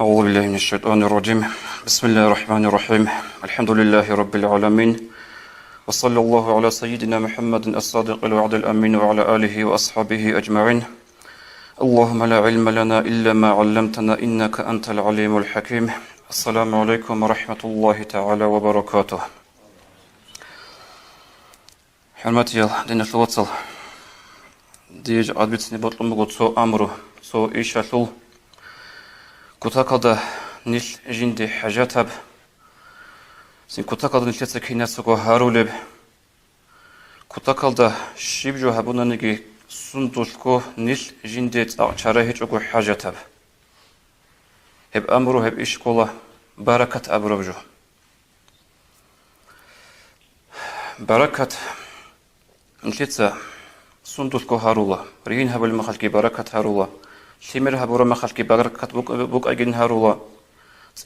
أعوذ بالله من الشيطان الرجيم. بسم الله الرحمن الرحيم. الحمد لله رب العالمين، وصلى الله على سيدنا محمد الصادق الوعد الأمين وعلى آله وأصحابه أجمعين. اللهم لا علم لنا إلا ما علمتنا إنك أنت العليم الحكيم. السلام عليكم ورحمة الله تعالى وبركاته. حرمتي دين الوصل ديج عدبتني بطلمك سو أمره سو إيشالو كتاكدا نيل جندي حاجاتب سين كتاكدا نيل كيناسكو هارولب كتاكدا شيبجو هابونانيجي سندولكو نيل جندي چارهيچوكو حاجاتب هب أمرو هب إشكولا بركة أبروجو بركة نيل سندولكو هارولا رين هبل مخالكي بركة هارولا شمر هبورا مخالكي بركة بوك أجن هارولا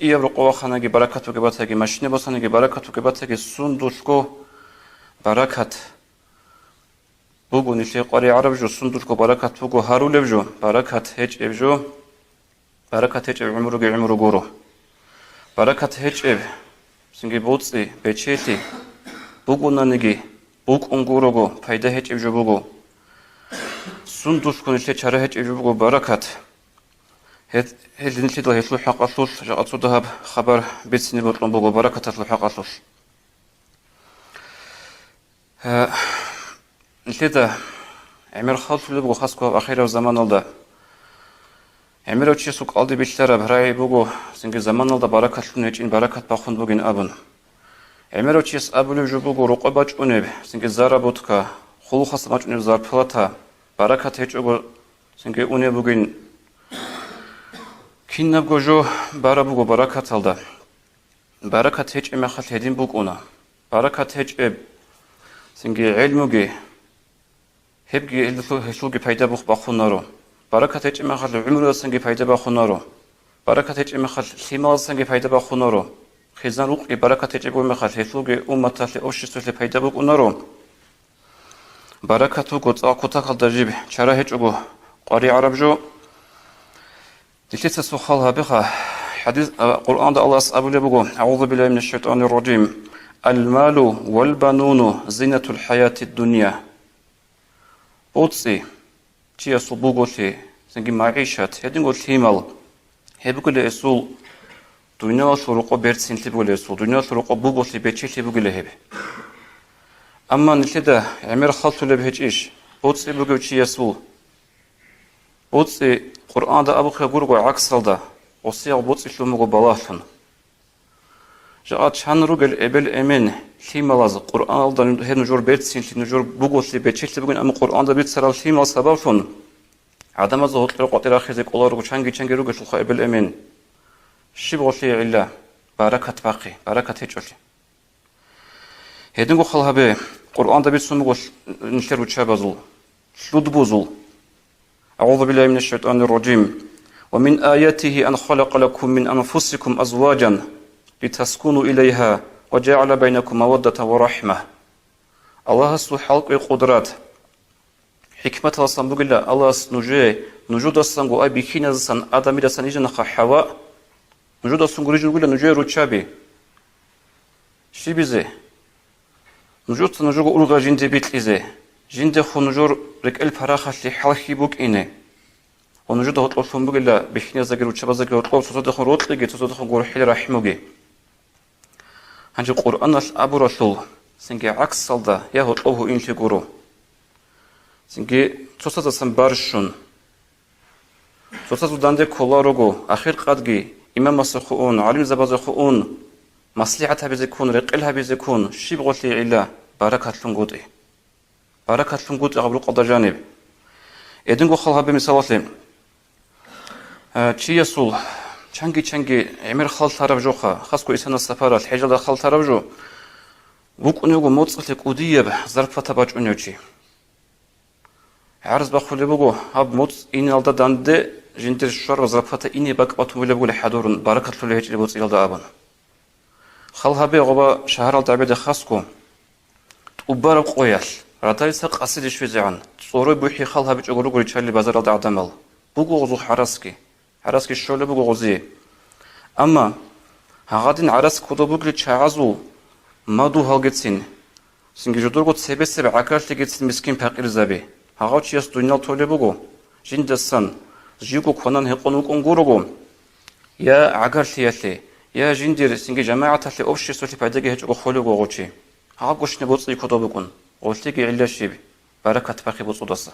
إيه برقوا خانجي بركة وجباتها ماشين بسانجي بركة وجباتها سندوشكو بركة بوجو نشي قاري عرب جو سندوشكو بركة بوجو هارول بجو بركة هج بجو بركة هج عمرو جورو بركة هج سنجي بوتسي بتشيتي بوجو نانجي بوك أنجورو فايدة هج بجو بوجو سندوشكو نشي شره هج بجو بركة هل نشي ده يسلو حق أصل جاءت ذهب خبر بيتسني بطلون بوجو بركة تسلو حق أصل نشي ده عمر خالص اللي بوجو خاصكو أخيرا وزمان الله عمر وشي سوق ألدي بيشترى براي بوجو سنجي زمان الله بركة لنجين بركة بخون بوجين أبن عمر وشي أبلو جو بوجو رقبة أنب سنجي زارا بوتكا خلو خاص ما أنب زار بلاتا بركة هيجو سنجي أنب بوجين كينب جو بارا بوجو بركة تلدا بركة هيج إما خل هدين بوجونا بركة هيج سنجي علموجي هبجي هشوجي فايدة بوخ بخونارو بركة هيج إما خل عمره سنجي فايدة بخونارو بركة هيج إما خل سيمال سنجي فايدة بخونارو خزان روق بركة هيج إما خل هشوجي أمة تل أوشيس تل فايدة بوجونارو بركة توجد أكوتا خل دجيب شرا هيج قاري عرب جو دليل سخالها بخا حديث القرآن ده الله أسأل بقول أعوذ بالله من الشيطان الرجيم المال والبنون زينة الحياة الدنيا أوتسي تيا صبوغوتي سنجي معيشة هدين قلت هيمال هبقول أسول دنيا سرقة بيرسين تبقول أسول دنيا سرقة بوغوتي بيتشي تبقول هب أما نشده عمر خالص لبهج إيش أوتسي بقول تيا أسول أوتسي القرآن ده أبو خيغورغو عكس ده وصيغ بوتس شلومغو بلاثن جاءت شان رجل إبل أمين ثيملاز القرآن ده هنجور بيتسين نجور بوغوسي بيتشيل بقول أم القرآن ده بيتسرال ثيملاز سببفن عدم الظهور قطير خزيك الله رجو شانجي رجل شلخ إبل أمين شبغوسي علا بركة باقي بركة هجولي هدنغو خلها به القرآن ده بيتسمغو نشر وشابزول شلود بوزول أعوذ بالله من الشيطان الرجيم ومن آياته أن خلق لكم من أنفسكم أزواجا لتسكنوا إليها وجعل بينكم مودة ورحمة الله سو حلق قدرات حكمة الله بقول الله نجود السنغو أي بكينا زسن آدمي دسن إجن حواء نجود السنغو رجل قول نجوي روشابي شي بيزي نجود أولغا جندي بيت إزي جند خنجور رجال فراخة لحالخي بوك إنه ونجود هطل فنبوك إلا بخني زجر وشبازجر هطل تصدق خروط لقي تصدق خور حيل رحموجي هنجي القرآن أبو رسول سنجي عكس صلدا يا هطلوه إن تجورو سنجي تصدق سنبارشون تصدق داند كلاروجو آخر قدجي إمام مسخون علم زبازخون مصلحتها بيزكون رجالها بيزكون شيء بغلي إلا بركة لنقودي بركة لنقود قبل قضاء جانب إدنغو خلها بمثالات چی يسول چنگی عمر خال طرف جوخا خاصكو إسان السفارة الحجال خال طرف جو بوك أنيوغو موتصلك أوديب ظرفة تباج أنيوچي عرض بخولي بوغو هاب موتص إني الدا دانده جندر شوار وظرفة إني باك أطمولي بوغو لحدورن بركة للهج لبوتص إلدا أبن خلها بي غبا شهر الدعبيد خاصكو تقبارك قويال راتاي ساق أسيدش في زعان صوروي بوحي خلها بيج أغلوغو ريچالي بازار الدا عدمال بوغو غزو حراسكي حراسكي شولة بوغو غزي أما هغادين عرس كودوبوغلي تشاغازو مادو هالجتسين سنجي جدورغو تسبسب عكاش لجتسين مسكين فقير زابي هغاوش ياس دنيا تولبوغو جندسان جيكو كونان هيقونو كونغوروغو يا عكاش لياتلي يا جندير سنجي جماعة تلي أوبشي سولي بعدك هيجو خولوغو غوشي هغاوش نبوصي كودوبوغون قلتلي علاشي بركة باقي بوصوداسا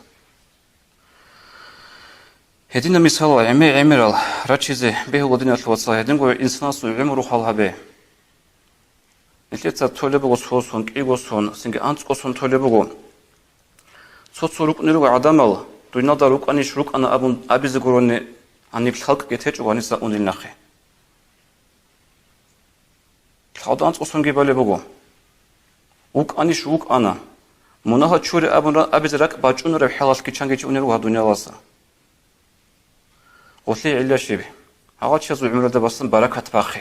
هدينا مثال عميرال راتشيزي به ودينا الوصا هدينغو إنسانسو عمرو خالها به نتلتا تولبوغو سوسون كيغوسون سنجي أنتسكوسون تولبوغو 소소룩 누르고 아담을 두이나다룩 아니 슈룩 아나 아비즈고로네 아니 칼크게 태주고 아니사 온일나케 카우단스 오송게 발레보고 욱 아니 슈욱 아나 모나하 추르 아브나 아비즈락 바쭈누르 할라스키 창게치 오늘고 하두냐와사 오시 일라시비 아가치즈 우므르다 바슨 바라카트 바ኺ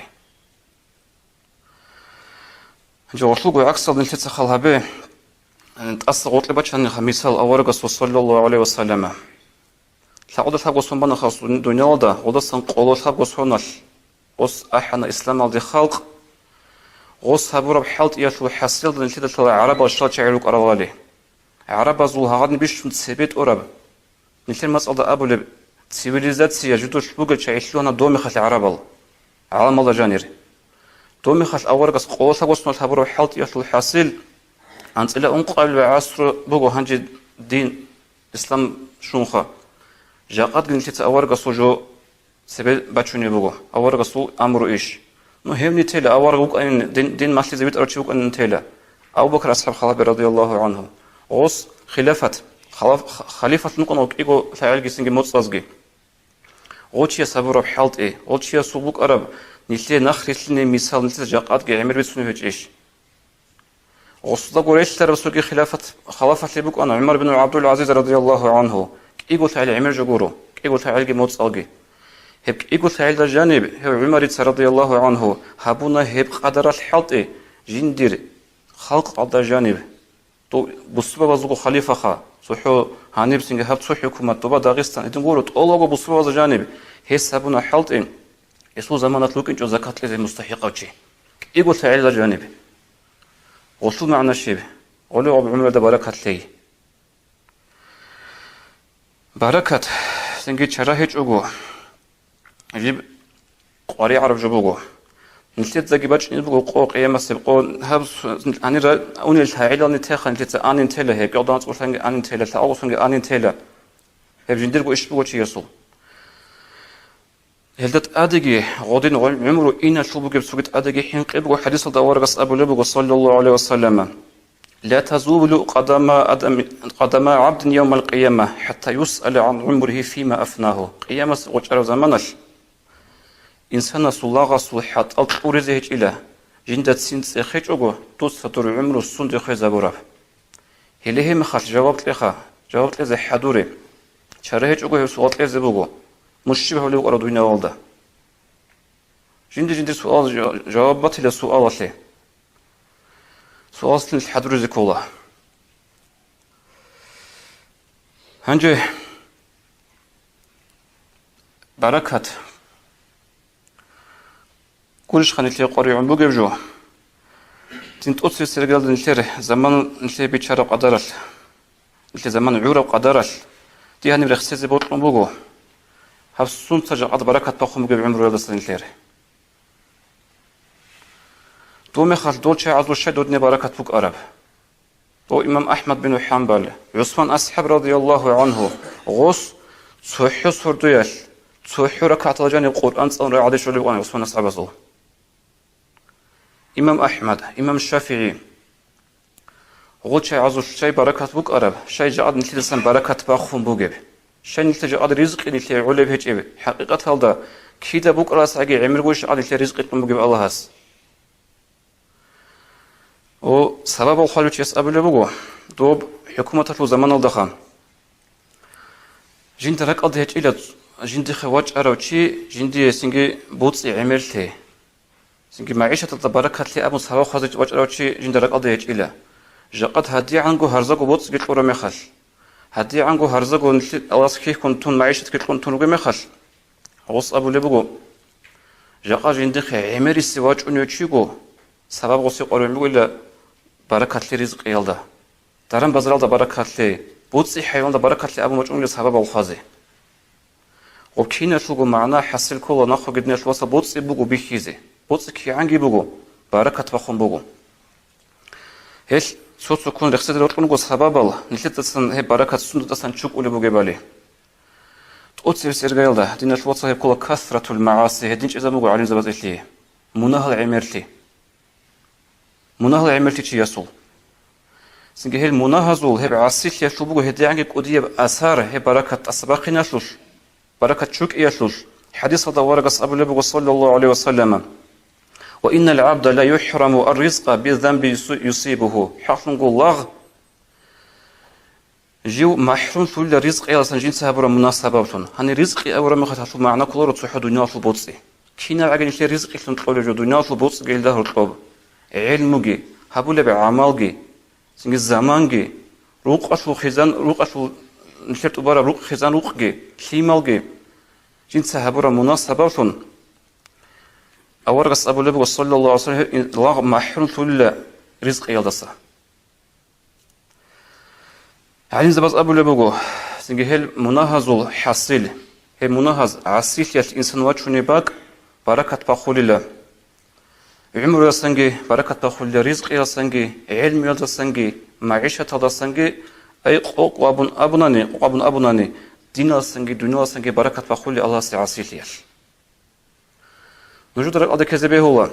이제 오슬고 악살은 tetsa халабе تأثر قلت بچن مثال أورجس صلى الله عليه وسلم لعود الحق وصنبنا خاص الدنيا ده ودسن قول الحق وصنال وص أحنا إسلام على الخلق وص هبور بحالت يشلو حصيل ده نشيد العرب والشرط شعيرك أروالي عرب زول هادن بيش متثبت أرب نشيد مسألة أبو لب سيفيليزاتسيا جدوش بوجل شعيشلونا دومي خل عرب عالم الله جانير دومي خل أورجس قول الحق وصنال هبور بحالت يشلو حصيل أنت إلى أنقل العصر بقو هنجي دين إسلام شونخا جاقات قلت أورق صوجو سبب بچوني بقو أورق صو أمر إيش نو هم نتيلا أورق أن دين ماشي زبيت أرشيوك أن نتيلا أبو بكر أصحاب خلافة رضي الله عنه غص خليفة نقول إيجو ثعالجي سنجي متصازجي غوتشي صبر بحالت إيه غوتشي صبوك أرب نتلي نخري تلني مثال نتلي جاقات جي عمر بيتسوني هج إيش وصدق قريش ترسوكي خلافة لبوك أنا عمر بن عبد العزيز رضي الله عنه إيقو تعالي عمر جغورو إيقو تعالي موت ألقي هب إيقو تعالي الجانب هو عمر رضي الله عنه هبونا هب قدر الحلط جندير خلق على جانب تو بصبا بزوكو خليفة خا صحو هانيب سنجي هب صحو حكومة توبا داغستان إذن قولوا تقولوا بصبا بزو جانب هس هبونا حلط يسو زمانات لوك إنجو زكاة لذي مستحقة إيقو تعالي الجانب وصل معنا الشيء قولوا أبو عمر ده بركة لي بركة سنجد شراهج أقو يجيب قاري عرب جبوقو نلتيت زكي باش نبقو قو قيامة سبقو هبس أني أوني الهاعيلا نتاخا نلتيت آنين تيلا هيك يقضان تقول سنجي آنين تيلا تلاقو سنجي آنين تيلا هيب جنديرقو إشبقو چي يصول هلدت أدقي غودين عمرو إنا شلبوك بسوكت أدقي حين قبقو حديث الدوارقس أبو لبقو صلى الله عليه وسلم لا تزول قدم عبد يوم القيامة حتى يسأل عن عمره فيما أفناه قيامة وجر زمانش إنسان صلاغ صلحات الطورزه إلى جندت سنس خيجوغو تصدر عمره السند خيزابورف هليه مخال جوابت لزي حدوري شرهجوغو سوالت لزبوغو مشبه له أرادونا والده جندي سؤال جوابات إلى سؤال له سؤال الحضور زكولا هنجي بركات كلش خانت لي قري عم بجو تنت أصل سرقال نشر زمان نشر بيشارة قدرش نشر زمان عورة قدرش دي هني برخص بوت بجو هفسون تجعد بركة تقوم بعمره للسنين ليره دومي خال دول شيء عزو الشيء دودني بركة فوق أرب دو إمام أحمد بن حنبل عثمان أصحاب رضي الله عنه غص صحو سردويل صحو ركعة الجانب القرآن صلى عادي شلو أنا عثمان أصحاب زو إمام أحمد إمام الشافعي غول شيء عزو الشيء بركة فوق أرب شيء جعد نتلسن بركة باخون بوجب شيء نتلجأ على رزق نتلي علب هجيب حقيقة هذا كيدا بوك راس عجي عمر وش على رزق بوجب الله هس و سبب الخالج يسأل بوجو دوب حكومة في زمان الضخام جند رك أضيع إلى جند خواج أروتشي جند سنجي بوتس عملته سنجي معيشة البركة لي أبو سبب خواج واج أروتشي جند رك أضيع إلى جقد هدي عنكو هرزق بوتس قلت له مخل هدي عنكو هرزق ونشيد الله كيف كنتون معيشة كيف كنتون وجمخل غص أبو لبوجو Jaqa jindikh emerisi vaç önöçügo. Sabab gosi qorumugula barakatli rizq yalda. Daran bazaralda barakatli. Butsi hayvanda barakatli abu maçunga sabab olxazi. وكينا شلو معنا حصل كله ناخذ قدنا شو وصل بوتس يبغوا بيخيزي بوتس كي عنجي يبغوا بركة بخون بغوا هل صوت سكون رخصة الوطن جو سبب الله نشيط تصن هي بركة سند تصن شوك ولا بغوا بالي تقصي سرقيل ده دينا شو وصل هي كله كثرة المعاصي هدينش إذا بغوا علين زبط إليه مناهل عمرتي مناهل عمرتي شيء يسول سنجي هي المناهزول هي بعصيش يشلو بغوا هدي عنجي قدية أثار هي بركة أسباقنا شلوش بركة شوك إيشلوش حديث هذا ورقة أبو لبغ صلى الله عليه وسلم وإن العبد لا يحرم الرزق بالذنب يصيبه حرم الله جيو محروم كل رزق إلى سنجين سهبر مناسبة هني رزق أورا مخاطر معنا كل رتوح دنيا في البوتسي كينا عجل في رزق إحنا نقول جو دنيا في البوتس قيل ده الطب علمجي هبول بعملجي سنج الزمانجي روق أشلو خزان روق أشلو نشرت برا روق خزان روقجي شيمالجي جنس هبورا مناسبة أورقص أبو لبغ صلى الله عليه وسلم الله محروم كل رزق يلدسه علين زباز أبو لبغ سنجي هل مناهز الحصيل هي مناهز عسيل يا الإنسان واتشوني باك بركة بخول الله عمر يسنجي بركة بخول الله رزق يسنجي علم يلدسنجي معيشة يلدسنجي أي قوابون أبناني دين السنجي دنيا السنجي بركة بخول الله سعسيل نجود رأى هذا كذبه هو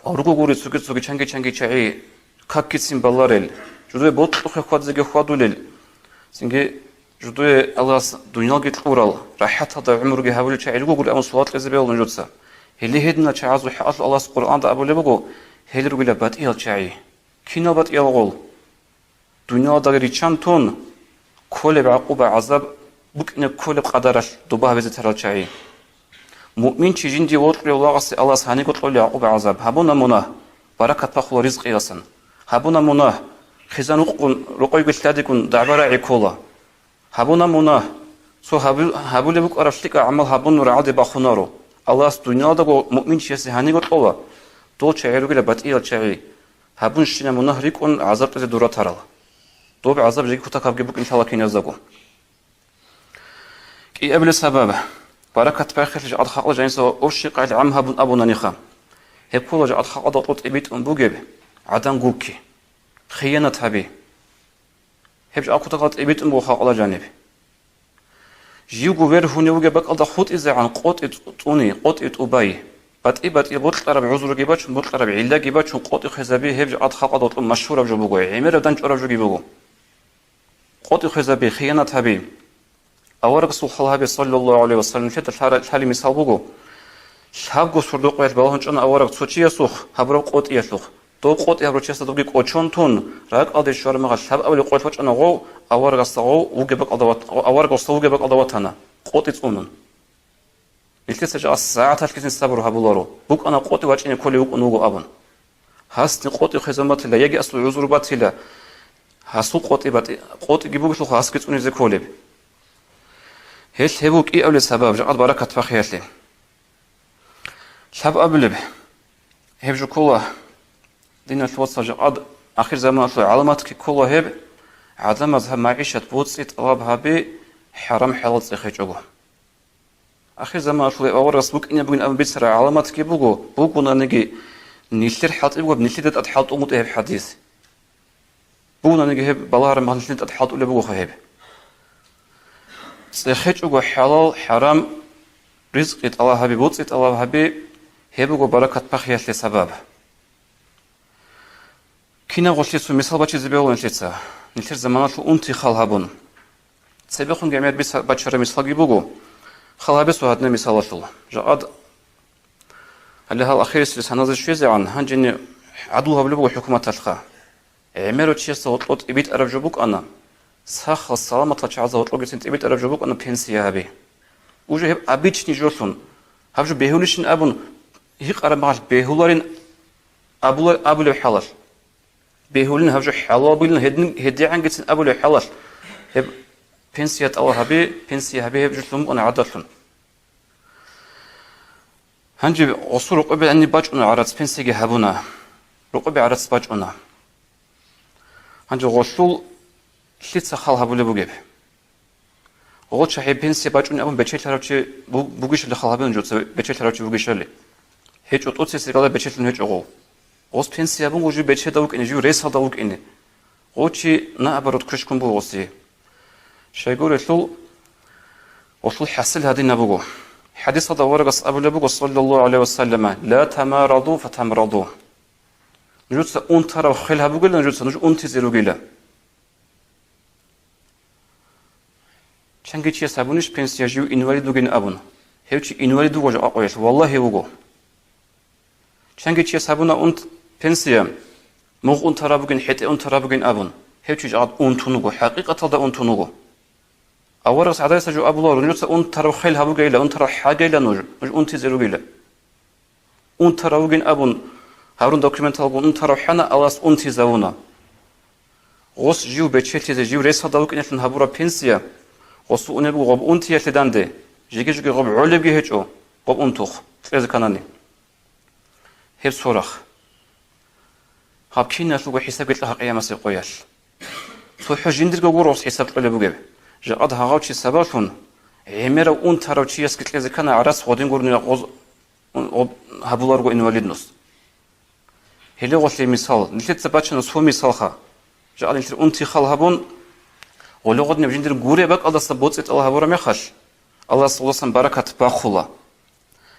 أورجو غوري سوكي چانگي چاي كاكيسين بالارل جودو بوت خود زگه خودولل سنجي جودو الله دنيا گيت قورال راحت هذا عمرو هاول چاي لگو غوري ام صلوات كذبه هو نجودسا هلي هدنا چازو حاصل الله القرآن ده ابو لبگو هل رجل بات يل چاي كينا بات يل قول دنيا دا ريچانتون كل بعقوبة عذاب بكن كل بقدرش دوبها بزتر چاي مؤمن چیزین دیوار الله الله سانی قط قول يعقوب عذاب هبونا منا بركة بخل رزق ياسن هبونا منا خزان رقي قلتادكن دعبر عقولا هبونا منا سو هبول بك أرشتك عمل هبون رعد بخنارو الله الدنيا ده مؤمن شيء هاني قط قولا دو شعيرو كلا بتيل شعي هبون شينا منا هريكون عذاب تزي دورة ترى دو بعذاب جيك كتاك بجيبك إن شاء الله كين يزدقو كي قبل السبب بركة بخير جعل خالد جانس أوشق على عمها بن أبو نانيخا هبكول جعل خالد طوط إبيت بوجب عدم جوكي خيانة هبي هب جعل كتقط إبيت بو خالد جانب جيو جوير هوني وجبك الله خط إذا عن قط إتوني قط إتوباي بات يبطل قرب عذر جبات بطل قرب علا جبات قط خزابي هب جعل خالد مشهور بجوبوجي عمر دانش أرب جوبوجو قط خزابي خيانة هبي أورق سوحل هبي صلى الله عليه وسلم شد الحالي مثال بقول شاب صردوق قيت بالهن أنا أورق سوتشي سوخ هبرو قط يسوخ دو قط يهبرو تشيس تدوقي قطشون تون رأك أدي شر مغش شاب أولي قط وش أنا غو أورق استغو وجبك أضوات أورق استغو وجبك أضوات هنا قط يتونن نلتس جاء الساعة تلكين استبرو هبولارو بوك أنا قط وش إني كل يوم نوجو أبن هست قط خزمات لا يجي أصل عذر بات لا هسو قط يجيبوك شو خاص كتوني زي كولب هل هبوك إيه أول سبب جعل بركة فخيرتي شاب أبلب هبجو كله دينا الوصف جعل آخر زمان شو علامات كله هب عدم مذهب معيشة بوتسيت طلبها بي حرام حلال تخيجوه آخر زمان شو أول رسمك إني بقول أبن بيسرع علامات كي بوجو نيجي نيشتر حاط إبغى بنيشتر أتحط أموت هب حديث بونا نيجي هب بالله ما نيشتر أتحط ولا بوجو هب سخيجوه حلال حرام رزق الله هبي بوتسيت الله هبي هبوجو بركة بخير لسبب كنا غشيت مثال بچه زبيرو نشيتsa نشيت زمانات شو أنتي خالهابون سبيخون جميع بس بچه مثال جيبوجو خالهابس وهادنا مثال شو جاد هل هالأخير سنة شوية عن هنجني عدوها بلبو حكومة تلخا عمرو تشيس وطلت إبيت أرب جبوك أنا سخ السلامة تشعز وطلت سنت إبيت أرب جبوك أنا بنسيا هبي وجه هب أبيتش نجوشون هبجو بيهولشين أبون هيق أرب معش بيهولارين أبو حلال بيهولين هبجو حلال بيلن هدي عن جتن أبو حلال هب بنسيات الله هبي بنسيا هبي هبجو لهم أنا عدلهم هنجي أصول رقبة أني باجونا عرض بنسيجي هبونا رقبة عرض باجونا هنجي غشول شلت سخال هبولي بوجب غول شحي بنسي باجونا أبون بتشيل تراوشي بوجيش اللي خال هبون جوت بتشيل تراوشي بوجيش اللي هيج أطوتي سيقلا بتشيل هيج أغو غوس بنسي أبون وجو بتشيل دوك إني جو ريس هذا إني غوتشي نأبرد كرشكم بو غوسي شيقول يطلو وصل حسل هذه نبوغو حديث هذا ورقص أبو لبوغو صلى الله عليه وسلم لا تمارضوا فتمرضوا نجوز أنتر وخيلها بقول نجوز أنتزروا قيلا شنجي تشي سابونيش بنسياجيو إنوالدو جين أبون هيوشي إنوالدو وجه أقويش والله وجو شنجي تشي سابونا أنت بنسيا مغ أنتر بقين حتى أنتر بقين أبون هيوشي جعد أنتونوغو حقيقة هذا أنتونوغو أورس عداي سجوا أبو الله نجوز أنتر وخيلها بقيلا أنتر حاجة لا نج أنتزروا قيلا أنتر وجين أبون هارون دوكيمنتال قون أنتر حنا ألاس أنتزاونا غوس جيو بتشيل جيو ريس هذا وكين يفن هبورا بنسيا غوس أنبو غب أنتي يتدانده جيجي غب علب جهجو غب أنتوخ تلازم كناني هيب صورخ هاب كينا شو حساب قلت لها قيامة سيقوياش سو حجين درجة غوروس حساب قلة بوجب جاد هاوتشي سباشون عمره أنتر وشي يسكت لازم كنا عرس خودين قرني غوز هبولار قو إنوالدنوس هلی غوثی مثال نشید سبچن سو مثال خا جعل نشید أنتي خال هبون ولغت نبجين در غوري بق الله سبوت الله هبورا مخش الله صلى الله بركة باخلا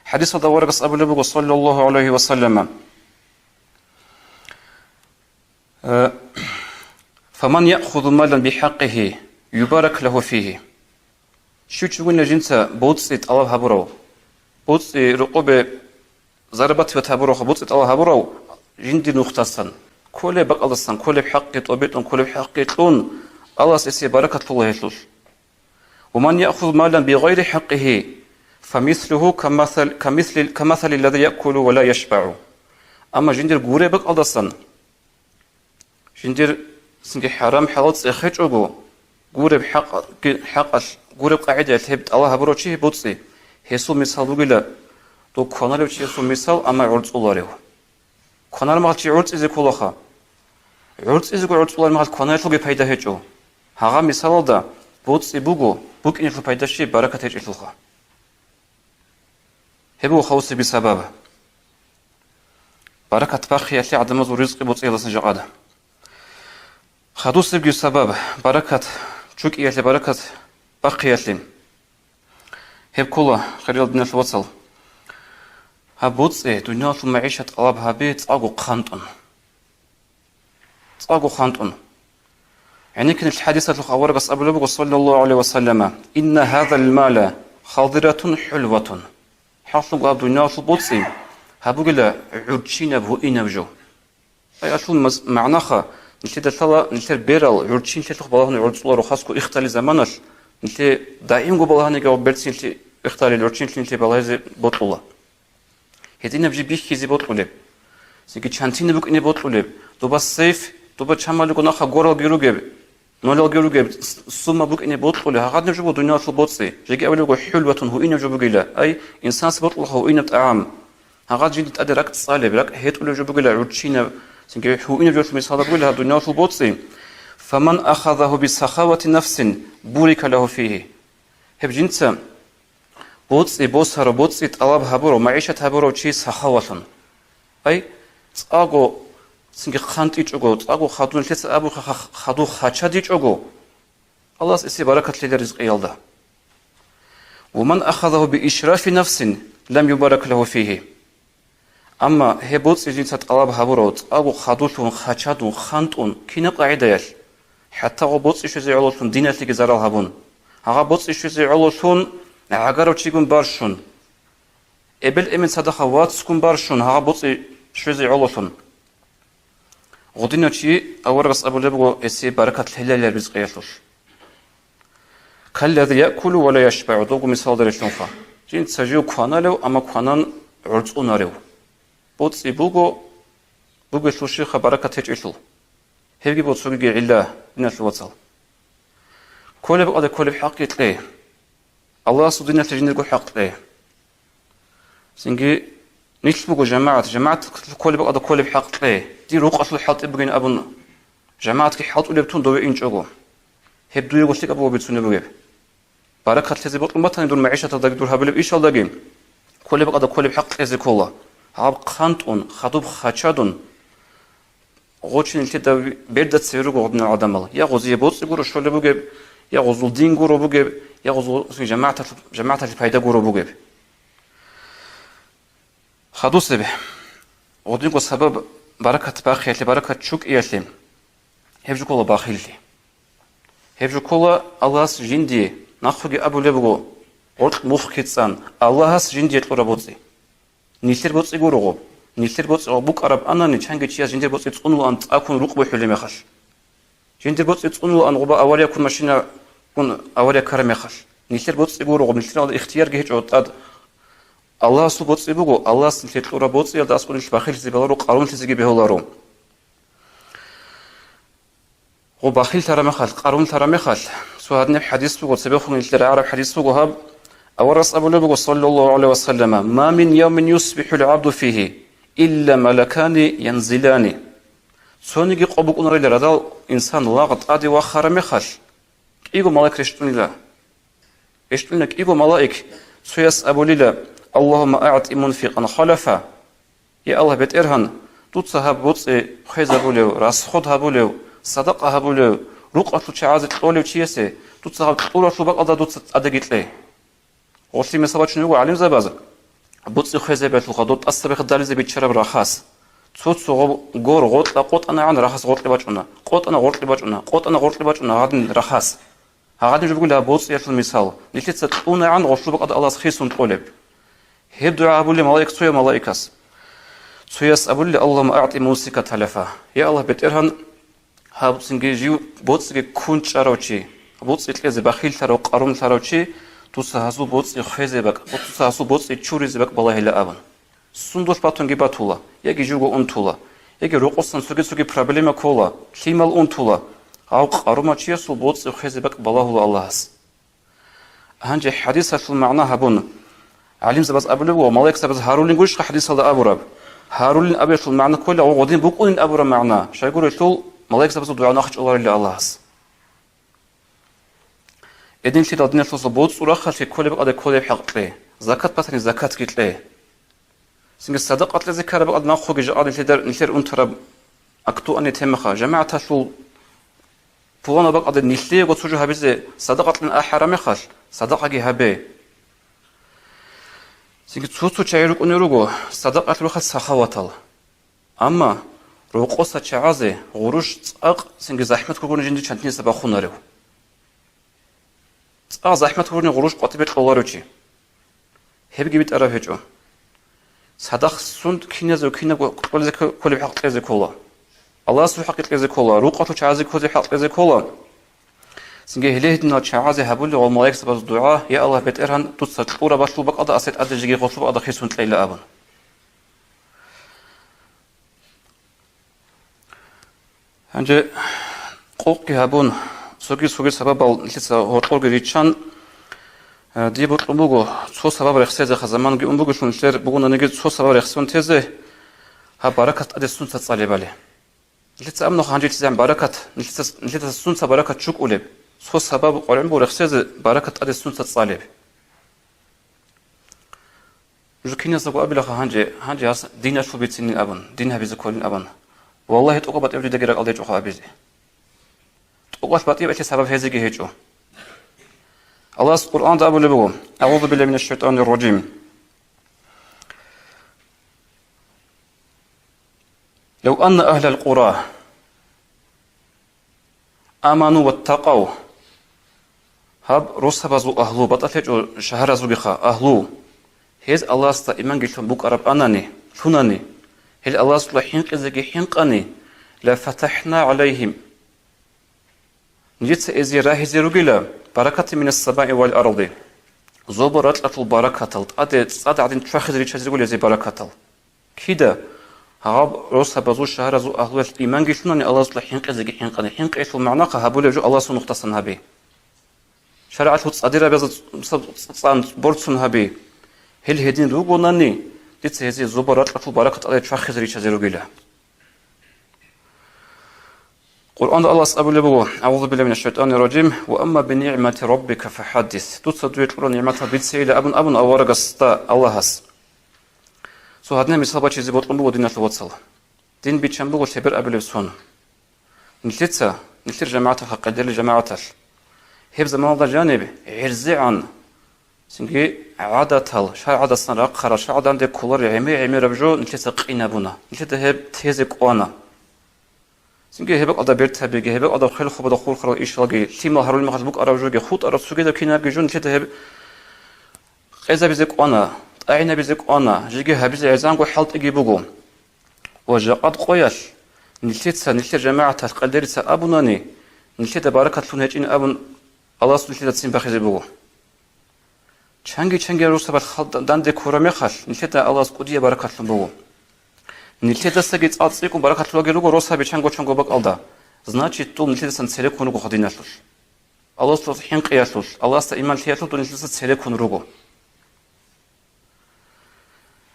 حديث هذا ورقص أبو لبوغ صلى الله عليه وسلم فمن يأخذ مالا بحقه يبارك له فيه شو تقولنا جنسا بوتسيت الله هبورا بوتسي رقبة ضربت وتهبورا بوتسيت الله هبورا جندي نختسن كل بق الله سن كل بحق طبيعتهم كل بحق لون الله سيسي بركة الله يسوس ومن يأخذ مالا بغير حقه فمثله كمثل الذي يأكل ولا يشبع أما جندير غوري بق الله سن جندير سنجي حرام حلال سيخيج أغو غوري بحق غوري بقاعدة تهبت الله هبروشي بوتسي هسو مثال بقلا تو كونالو هسو مثال أما عرض الله له كونال مالتي عرض إذا كلها عرض إذا عرض الله مال كونال شو بيدا هجو هذا مثال ده بوتسي بوجو بوك إنه بيدا شيء بركة هج إلها هبو خوص بسبب بركة باقي أشياء عدم رزق بوتسي الله سنجاده خدوس بيجي سبب بركة شوك إيه بركة باقي أشياء هب كله خير الدنيا الوصل هبوتسي دنيا المعيشة ألعاب هبيت أجو خانتون يعني كان الحديث الأخوار بس أبو لبوغ صلى الله عليه وسلم إن هذا المال خضرة حلوة حصل قاب دنيا البوتسي هبوغ لا عرشين بهو إنبجو أي أصل معناها نشيد الثلا نشيد بيرال عرشين تلخ بالله عرض الله رخصكو اختلي زمانش نشيد دائم قبلها نجاوب برسين نشيد اختلي العرشين نشيد بالله بوت الله هدينا بجي بيش كيزي بوتلب سيكي چانتين بوك إني بوتلب دوبا سيف دوبا چمالي قناخا غورال جيروغيب نولال جيروغيب سوما بوك إني بوتلب هاقاد نجوبو دنيا البوتسي جيكي أولي قو حلوة هو إني جوبو جيلا أي إنسان سبوتل هو إني بتعام هاقاد جيدي تأدي راك تصالب راك هيت أولي جوبو جيلا عرشينا سيكي هو إني جوبو ميسالة بولا دنيا البوتسي فمن أخذه بسخاوة نفس بورك له فيه هب جنسا بوتسي بوسهر بوتسي طلب هبورو معيشة هبورو شيء سخاوة أي تأجو سنجي خانت يجوجو تأجو خادون ليس أبو خادو خاتشاد يجوجو الله إسي بركة للرزق يلده ومن أخذه بإشراف نفس لم يبارك له فيه أما هي بوتسي جنسة طلب هبورو تأجو خادون خاتشادون خانتون كنا قاعدة يش حتى غو بوتسي شو زي علوشون دينات لي جزار الهبون هغا بوتسي شو زي علوشون عقارو تشيكون بارشون ابل امن صدقه واتسكون بارشون ها بوصي شوزي علوشون غدينا شي اورغس ابو لبغو اسي بركه الهلال الرزق يشوش كالذي ياكل ولا يشبع دوغو مثال درشونفا جين تسجيو كوانالو اما كوانان عرضوناريو بوصي بوغو شوشي بركه تجيشل هيجي بوصوغي علا ناس وصل كل بقى كل بحق يتلي الله سبحانه وتعالى حق له سنجي نيشبو جماعة كل بقى كل بحق إيه دي روق أصل حاط إبغين أبونا جماعة كي حاط ولا بتون دوي إنش أقو هبدو يقول لك أبو بيتسون بجيب بركة تزي بطل ما تندور معيشة تدق دور هبل إيش الله جيم كل بقى كل بحق إزي كله هاب خانتون خطوب خاتشادون غوتشين الكتاب بيردت سيرو قدنا عدمال يا غزي بوت يقولوا شو اللي بجيب يا غزول دين قولوا بجيب يا غزول في جماعة الفايدة قولوا بجيب خدوس به غدين سبب بركة باخي اللي بركة شوك إياتهم هيفجو كولا باخي اللي هيفجو كولا الله سجندي ناخذ أبو لبغو قلت مفكتسان الله سجندي تقول بوتي نيسير بوتي يقولوا نيسير بوتي بوك عرب أنا نتشانج شيء جندي بوتي تقولوا أنت أكون ركبه حلم يخش جندي بوتي تقولوا أن غبا أولي يكون ماشينا كون أولي كرم يخش نيسير بوتي يقولوا نيسير هذا اختيار جهج عطاد الله سبحانه بقول الله سنتيت لورا بوتي يلدا أسكون الباخيل زبالارو قارون تزيجي بهولارو هو باخيل ترى مخال قارون ترى مخال سو هذا حديث بقول سبيخون التر عرب حديث بقول هاب أورس أبو لبقول صلى الله عليه وسلم ما من يوم يصبح العبد فيه إلا ملكان ينزلان سونيجي قبوك نرى لرادال إنسان لاغط أدي وخر مخال إيجو ملاك رشتون الله رشتونك إيجو ملاك سويس أبو ليلا اللهم أعط منفقا خلفا يا الله بترهن توتسها بوتسي خيزا بوليو راس خدها بوليو صدقها بوليو رقعة تشعازت طوليو تشيسي توتسها طولة شبك أدا دوتس أدقيت لي وصلي مسابات شنو علم زبازة بوتسي خيزا بيت الخدوت أصبح الداليزي بيتشرب راخاس توتسو غور غوت لا قوت أنا عن راخاس غوت لباجونا قوت أنا غوت لباجونا قوت أنا غوت لباجونا هادن راخاس هادن جبقول لها بوتسي يتل المثال نتلت ستقونا عن غوت شبك أدا الله خيسون طولب هب دعاء أبو لي ملاك سويا ملاكاس سوياس أبو لي اللهم أعطي موسيقى تلفا يا الله بترهن هاب سنجيجيو بوتسي كون شاروشي بوتسي تلزي بخيل ترو قارون تروشي توسهاسو بوتسي خيزي بك توسهاسو بوتسي تشوريزي بك بالله لا أبن سندوش باتون جباتولا يجي جوجو أنتولا يجي روقصن سوجي проблема кола كيمال أنتولا أو قاروما تشيسو بوتسي خيزي بك بالله الله هس هنجي حديثة المعنى هبون علم زبز أبلغ وملاك زبز هارولين قولش حديث هذا أبو رب هارولين أبيت المعنى كله وغدين بقولين أبو رب معناه شو يقول يقول ملاك زبز دعاء ناخذ الله إلا الله هس إذن في الدنيا توصل بود صورة خلف كل بقى كل بحق له زكاة بتري زكاة قلت له سنج الصدقة لذكر بقى ناخذ جاء نثير أنترب أكتو أني تمخا جماعة شو فوانا بقى نثير وتوجه بزي صدقة لنا أحرام خش صدقة جهبه سنگ توتو چایروک اونروگو صدقات رو خد سخاوتال اما رو قصة چعازه غروش تاق سنگ زحمت کردن جندی چندین سبا خونارو تاق زحمت کردن غروش قطبت قلارو چی هب گیبت عرب هجو صدق سند کینزو کینگو قلزه کلی بحق قیزه کلا الله سو حق قیزه کلا رو قطو چعازه کلی حق قیزه کلا سنجي هليهدنا شعازي هبول والملاك سبز دعاء يا الله بترهن تصطورة بشلوبك أدا أسيت أدا جيجي غشلوب أدا خيسون تليلا أبن هنجي قوقي هبون سوغي سبب نلتسا هورقوغي ريتشان دي بطلبوغو سو سبب رخصيزي خزمان جي أمبوغو شونشلر بغونا نجي سو سبب رخصون تيزي ها بركة أدي سنسة تصالي بالي نلتسا أمنو خانجي تيزي بركة نلتسا سنسة بركة شوك أوليب سو سبب قرآن بورخصيز بركة أدي سنسة تصالي جو كينيا ساقو أبي لخا هانجي هاس دينا شو بيتسيني أبن دينها بيزي كولين أبن والله تقوبت أبدي دقيرك ألدي جوخا أبيزي تقوبت باتي بأتي سبب هزيجي هيجو الله القرآن أبو لبغو أعوذ بالله من الشيطان الرجيم لو أن أهل القرى آمنوا واتقوا هاب روسا بازو أهلو بطلت شهر زوجها أهلو هز الله ستا إيمان جيشون بوك عرب أناني شوناني هل الله ستا حينق إزاقي حينقاني لفتحنا عليهم نجيت إزي راهي زيروغيلا بركة من السماء والأرض زوبرات أطل بركة تصاد عدين تشاخذ ريتشا زيروغيلا زي بركة كده هاب روسا بازو شهر زو أهلو إيمان جيشوناني الله ستا حينق إزاقي حينقاني حينق إيشو معناقة هابولي جو الله سو نقتصن هبي شرعته تصادير بيزا صان بورتسون هبي هل هدين روغوناني ديتسهزي زبرات لطل بركة الله تشخص ريشة زيروغيلا قرآن الله سأبو لبو أعوذ بالله من الشيطان الرجيم وأما بنعمة ربك فحدث دوت قرآن نعمة بيتسيلة أبن أورغ ستا الله هس سو هادنا مثال باشي زي بطلن بو دينات الوصل دين بيتشان بو شبر أبلي بسون نلتر جماعة قدر جماعة هب زمان الله جانب عرزي عن سنجي عادة شا عادة سنة قرا شا عادة عندك كولر عمي ربجو نلتر قينا بونا نلتر هب تيزك وانا سنجي هب أدا بيرت هبيجي هب أدا خيل خب أدا خور خرا إيشالجي تيم هارول مخزبوك أراجوجي خود أرسوجي ده كينا بيجون نلتر هب إذا بيزك وانا أين بيزك وانا جيجي هبيز عزانجو حالت إجي بوجو وجاءت قويش نلتر جماعة قدرت أبوناني نلتر بركة لونهجين أبون الله سبحانه تسين بخير بوجو چنگی روز بعد خالد دنده کورمی خال نشته الله از کودی برکت لون بگو نشته سگیت آتسی کن برکت لوگی رو روز به چنگو بق آلدا значит تو نشته سن سری کنو کو خدی نشلش الله است حین قیاسش الله است ایمان تیاتو تو نشته سری کنو رو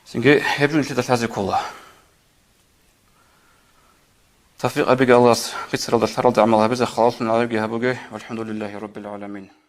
سنگی هبجون نشته تازه کولا توفیق ابی الله قصر الله شر الله عملها بز خلاص من علاقه بوجه والحمد لله رب العالمين